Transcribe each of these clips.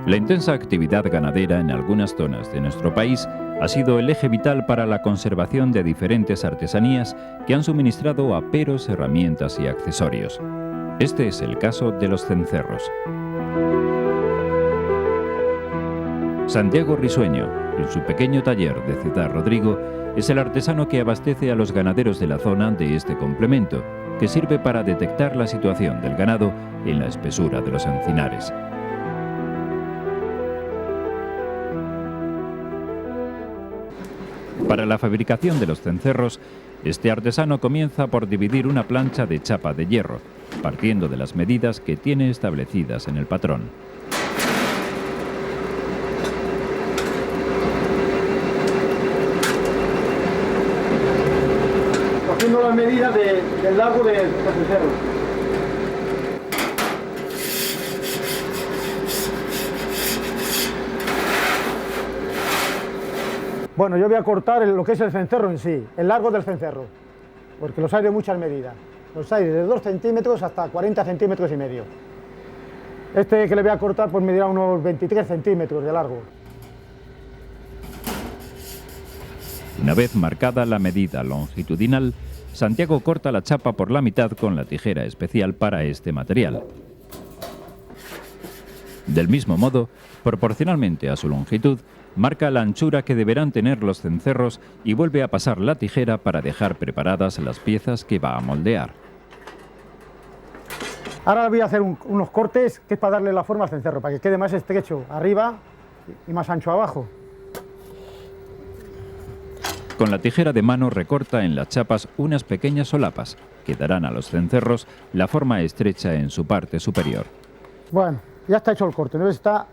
La intensa actividad ganadera en algunas zonas de nuestro país ha sido el eje vital para la conservación de diferentes artesanías que han suministrado aperos, herramientas y accesorios. Este es el caso de los cencerros. Santiago Risueño, en su pequeño taller de Ciudad Rodrigo, es el artesano que abastece a los ganaderos de la zona de este complemento, que sirve para detectar la situación del ganado en la espesura de los encinares. Para la fabricación de los cencerros, este artesano comienza por dividir una plancha de chapa de hierro, partiendo de las medidas que tiene establecidas en el patrón. Cogiendo las medidas del largo del cencerro. Bueno, yo voy a cortar lo que es el cencerro en sí, el largo del cencerro, porque los hay de muchas medidas. Los hay desde 2 centímetros hasta 40 centímetros y medio. Este que le voy a cortar pues medirá unos 23 centímetros de largo. Una vez marcada la medida longitudinal, Santiago corta la chapa por la mitad con la tijera especial para este material. Del mismo modo, proporcionalmente a su longitud, marca la anchura que deberán tener los cencerros y vuelve a pasar la tijera para dejar preparadas las piezas que va a moldear. Ahora voy a hacer unos cortes que es para darle la forma al cencerro, para que quede más estrecho arriba y más ancho abajo. Con la tijera de mano recorta en las chapas unas pequeñas solapas que darán a los cencerros la forma estrecha en su parte superior. Bueno, ya está hecho el corte, ¿no? Está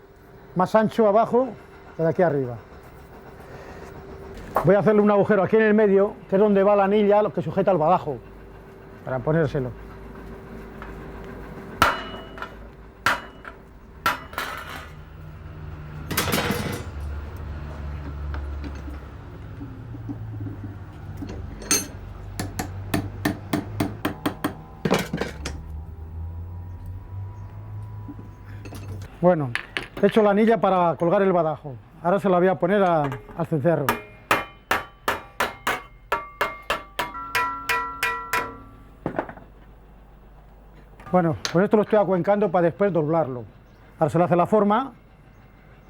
más ancho abajo que de aquí arriba. Voy a hacerle un agujero aquí en el medio, que es donde va la anilla, lo que sujeta el badajo, para ponérselo. Bueno, he hecho la anilla para colgar el badajo. Ahora se la voy a poner al cencerro. Bueno, con esto lo estoy acuencando para después doblarlo. Ahora se le hace la forma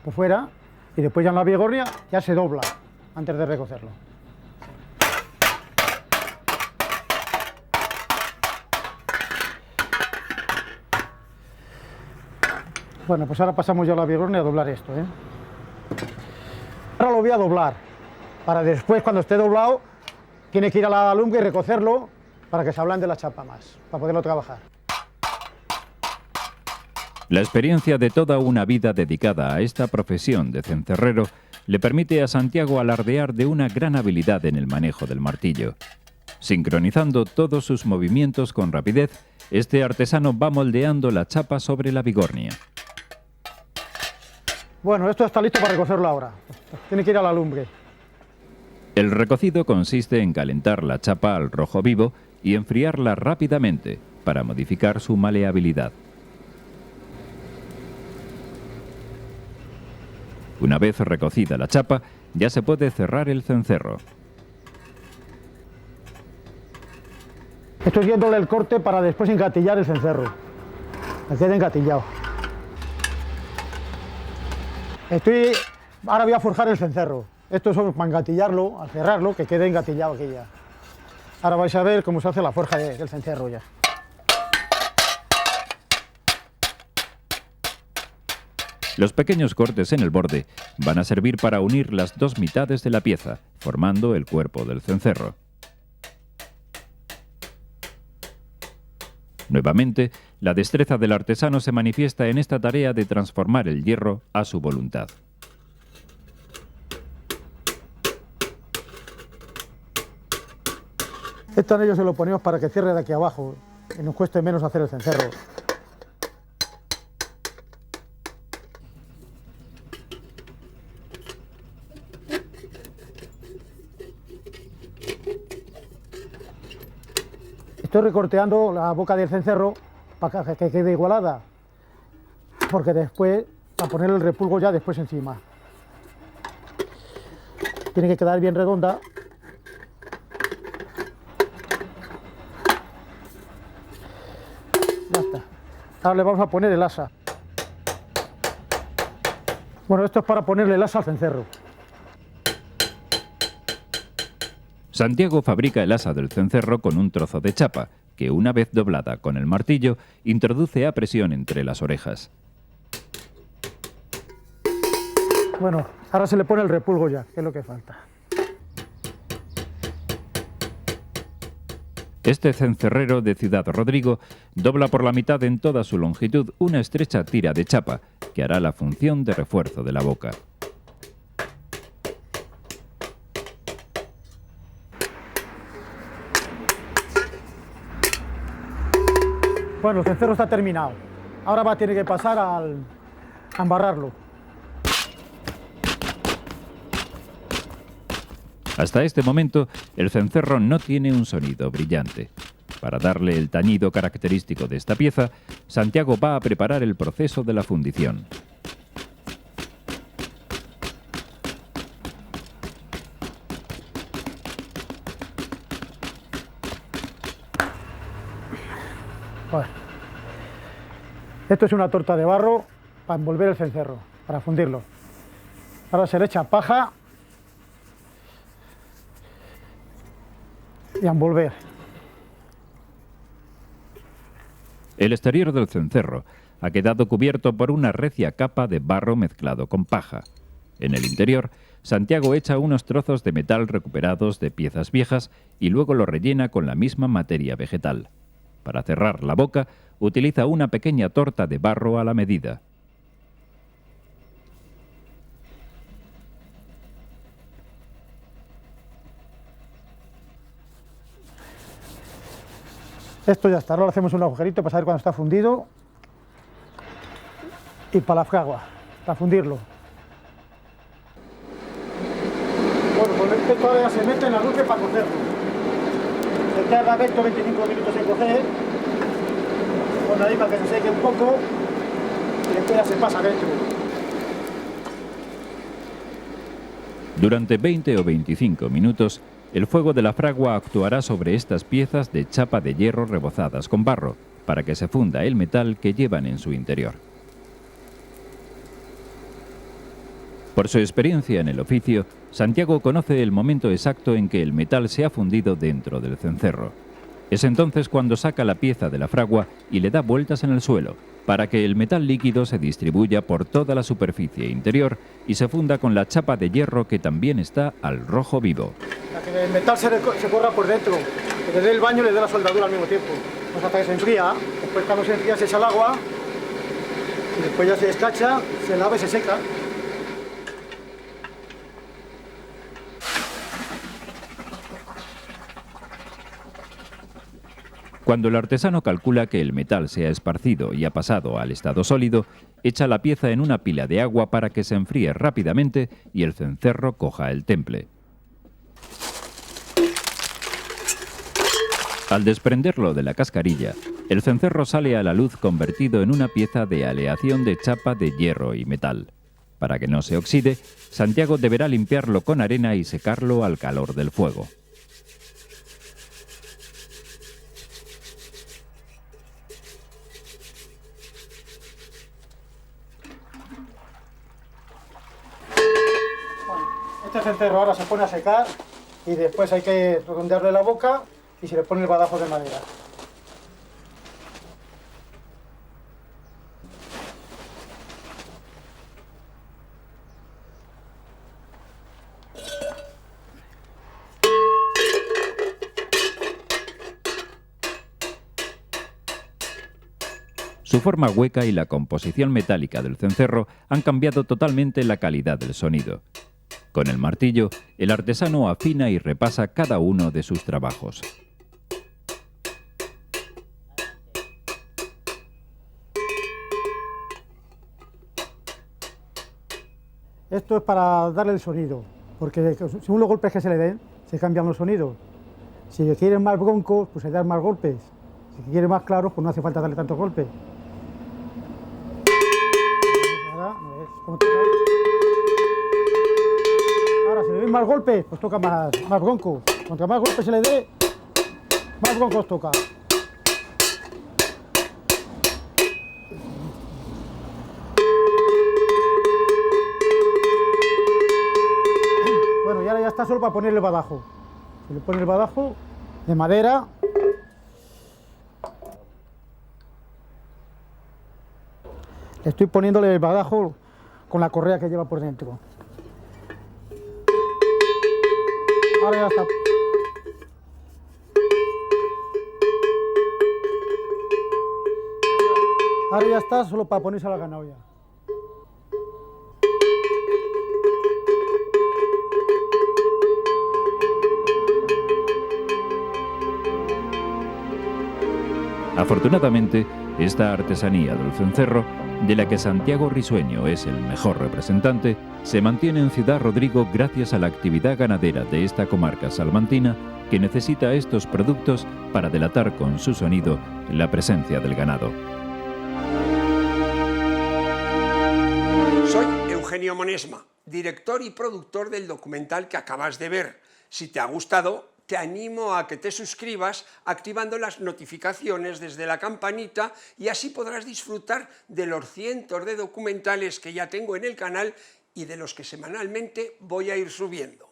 por fuera y después ya en la vigorria ya se dobla antes de recocerlo. Bueno, pues ahora pasamos ya a la vigornia a doblar esto, ¿eh? Ahora lo voy a doblar, para después, cuando esté doblado, tiene que ir a la lumbre y recocerlo para que se ablande la chapa más, para poderlo trabajar. La experiencia de toda una vida dedicada a esta profesión de cencerrero le permite a Santiago alardear de una gran habilidad en el manejo del martillo. Sincronizando todos sus movimientos con rapidez, este artesano va moldeando la chapa sobre la vigornia. Bueno, esto está listo para recocerlo ahora. Tiene que ir a la lumbre. El recocido consiste en calentar la chapa al rojo vivo y enfriarla rápidamente para modificar su maleabilidad. Una vez recocida la chapa, ya se puede cerrar el cencerro. Estoy haciéndole el corte para después engatillar el cencerro. Que quede engatillado. Ahora voy a forjar el cencerro. Esto es para engatillarlo, al cerrarlo, que quede engatillado aquí ya. Ahora vais a ver cómo se hace la forja del cencerro ya. Los pequeños cortes en el borde van a servir para unir las dos mitades de la pieza, formando el cuerpo del cencerro. Nuevamente, la destreza del artesano se manifiesta en esta tarea de transformar el hierro a su voluntad. Este anillo se lo ponemos para que cierre de aquí abajo y nos cueste menos hacer el cencerro. Estoy recorteando la boca del cencerro para que quede igualada, porque después para poner el repulgo ya después encima. Tiene que quedar bien redonda. Ya está. Ahora le vamos a poner el asa. Bueno, esto es para ponerle el asa al cencerro. Santiago fabrica el asa del cencerro con un trozo de chapa, que una vez doblada con el martillo, introduce a presión entre las orejas. Bueno, ahora se le pone el repulgo ya, que es lo que falta. Este cencerrero de Ciudad Rodrigo dobla por la mitad en toda su longitud una estrecha tira de chapa, que hará la función de refuerzo de la boca. Bueno, el cencerro está terminado. Ahora va a tener que pasar a embarrarlo. Hasta este momento, el cencerro no tiene un sonido brillante. Para darle el tañido característico de esta pieza, Santiago va a preparar el proceso de la fundición. Bueno, esto es una torta de barro para envolver el cencerro, para fundirlo. Ahora se le echa paja y a envolver. El exterior del cencerro ha quedado cubierto por una recia capa de barro mezclado con paja. En el interior, Santiago echa unos trozos de metal recuperados de piezas viejas y luego lo rellena con la misma materia vegetal. Para cerrar la boca, utiliza una pequeña torta de barro a la medida. Esto ya está, ahora le hacemos un agujerito para saber cuándo está fundido y para la fragua, para fundirlo. Bueno, pues esto ahora ya se mete en la dulce para cocerlo. Se tarda 20 o 25 minutos en cocer, pone ahí para que se seque un poco y después ya se pasa dentro. Durante 20 o 25 minutos, el fuego de la fragua actuará sobre estas piezas de chapa de hierro rebozadas con barro, para que se funda el metal que llevan en su interior. Por su experiencia en el oficio, Santiago conoce el momento exacto en que el metal se ha fundido dentro del cencerro. Es entonces cuando saca la pieza de la fragua y le da vueltas en el suelo, para que el metal líquido se distribuya por toda la superficie interior y se funda con la chapa de hierro que también está al rojo vivo. Para que el metal se corra por dentro, que le dé el baño y le dé la soldadura al mismo tiempo. Pues hasta que se enfría, después cuando se enfría se echa el agua y después ya se descacha, se lava y se seca. Cuando el artesano calcula que el metal se ha esparcido y ha pasado al estado sólido, echa la pieza en una pila de agua para que se enfríe rápidamente y el cencerro coja el temple. Al desprenderlo de la cascarilla, el cencerro sale a la luz convertido en una pieza de aleación de chapa de hierro y metal. Para que no se oxide, Santiago deberá limpiarlo con arena y secarlo al calor del fuego. Este cencerro ahora se pone a secar y después hay que redondearle la boca y se le pone el badajo de madera. Su forma hueca y la composición metálica del cencerro han cambiado totalmente la calidad del sonido. Con el martillo, el artesano afina y repasa cada uno de sus trabajos. Esto es para darle el sonido, porque según los golpes que se le den, se cambian los sonidos. Si quieren más broncos, pues se dan más golpes. Si quieren más claros, pues no hace falta darle tantos golpes. Ahora, Ahora, si le doy más golpes, pues toca más bronco. Cuanto más golpes se le dé, más broncos toca. Bueno, y ahora ya está solo para ponerle el badajo. Se le pone el badajo de madera. Le estoy poniéndole el badajo con la correa que lleva por dentro. Ahora ya está. Ahora ya está, solo para ponerse a la ganaolla. Afortunadamente, esta artesanía del cencerro, de la que Santiago Risueño es el mejor representante, se mantiene en Ciudad Rodrigo gracias a la actividad ganadera de esta comarca salmantina, que necesita estos productos para delatar con su sonido la presencia del ganado. Soy Eugenio Monesma, director y productor del documental que acabas de ver. Si te ha gustado, te animo a que te suscribas activando las notificaciones desde la campanita y así podrás disfrutar de los cientos de documentales que ya tengo en el canal y de los que semanalmente voy a ir subiendo.